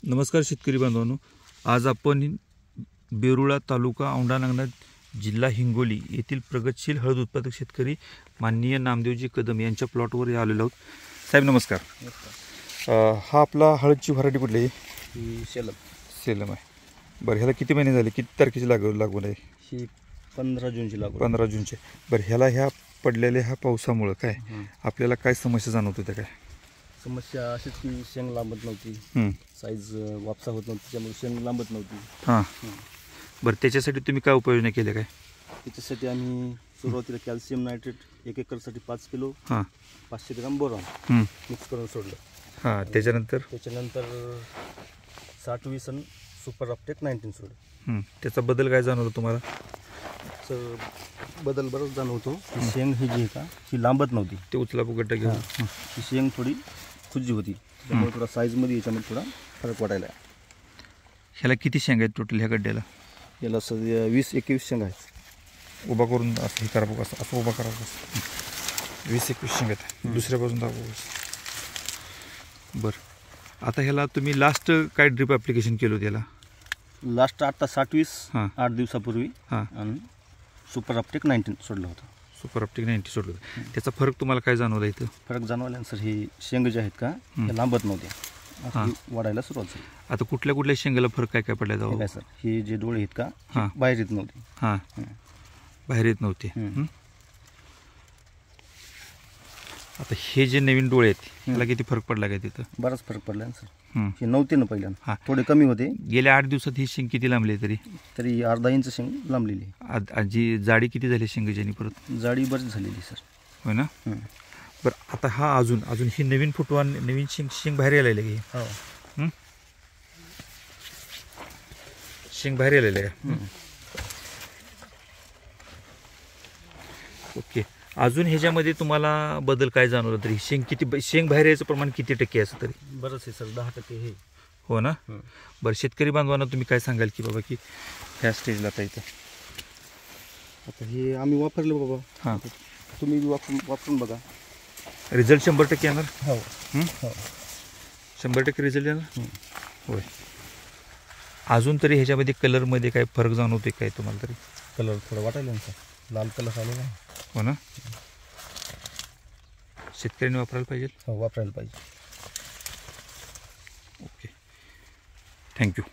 नमस्कार शेतकरी बांधवांनो, आज आपण बेरुळा तालुका औंढा नागनाथ जिल्हा हिंगोली येथील प्रगतशील हळद उत्पादक शेतकरी माननीय नामदेवजी कदम यांच्या प्लॉटवर आलेलो आहोत. साहेब नमस्कार. हा आपला हळदची व्हरायटी कुठली आहे? ही सेलम आहे. बरं, ह्याला किती महिने झाले, किती तारखेची लागवड आहे? ही 15 जूनची लागवड. 15 जूनची. बरं, ह्याला ह्या पडलेल्या ह्या पावसामुळं काय आपल्याला काय समस्या जाणवत होत्या? काय समस्या अशीच की शेंग लांबत नव्हती, साईज वापसा होत नव्हती, त्यामुळे शेंग लांबत नव्हती. हां. बरं, त्याच्यासाठी तुम्ही काय उपाययोजना केल्या? काय त्याच्यासाठी आम्ही सुरुवातीला कॅल्शियम नायट्रेट 1 एकरसाठी 5 किलो, 500 ग्राम बोरॉन मिक्स करून सोडलं. हां. त्याच्यानंतर 60-20 आणि सुपर अपटेक 19 सोडलं. त्याचा बदल काय जाणवला तुम्हाला? तर बदल बरंच जाणवतो. ही शेंग ही जी आहे का, ही लांबत नव्हती. ते उचला गड्डा घेऊन ही शेंग थोडी खुजी होती, त्यामुळे थोडा साईजमध्ये याच्यामध्ये थोडा फरक वाटायला. ह्याला किती शेंगा आहेत टोटल ह्या गड्ड्याला? याला सध्या 20-21 शेंगा आहेत. उभा करून असं हे करा बघा, असं उभा करा. 20-21 शेंगा आहेत. दुसऱ्या बाजून दाखवा. बरं, आता ह्याला तुम्ही लास्ट काय ड्रिप ॲप्लिकेशन केलं होतं? याला लास्ट आता 60-20 8 दिवसापूर्वी आणि सुपर अपटेक 19 सोडलं होतं. सुपर अपटेक 90 सोडलं होतं. त्याचा फरक तुम्हाला काय जाणवला इथं? फरक जाणवला सर, ही शेंग जे आहेत का हे लांबत नव्हत्या, वाढायला सुरुवात झाली. आता कुठल्या कुठल्या शेंगाला फरक काय काय पडला जाऊ? काय सर, हे जे डोळे आहेत का बाहेर येत नव्हते. बाहेर येत नव्हते. आता हे जे नवीन डोळे आहेत ह्याला किती फरक पडला काय तिथं? बराच फरक पडला ना सर. हे नव्हते ना पहिल्यांदा, थोडे कमी होते. गेल्या 8 दिवसात ही शेंग किती लांबली तरी अर्धा इंच शेंग लांबलेली. जी जाडी किती झाली शेंगेची? परत जाडी बरीच झालेली सर. होय ना. बरं, आता हा अजून ही नवीन फुटवा नवीन शेंग बाहेर यायला की शेंग बाहेर यायला का? ओके. अजून ह्याच्यामध्ये तुम्हाला बदल काय जाणवला? तरी शेंग बाहेर यायचं प्रमाण किती टक्के असं? तरी बरंच आहे सर, 10% हे. हो ना. बरं, शेतकरी बांधवांना तुम्ही काय सांगाल की बाबा की ह्या स्टेजला आता इथं आता हे आम्ही वापरलं बाबा. तुम्ही वापरून बघा, रिझल्ट 100% येणार. 100% रिझल्ट येणार. होय. अजून तरी ह्याच्यामध्ये कलरमध्ये काय फरक जाणवते काय तुम्हाला? तरी कलर थोडं वाटायला ना सर, लाल कलर आलेला आहे. हो ना. शेतकऱ्यांनी वापरायला पाहिजे. हो, वापरायला पाहिजे. Okay, thank you.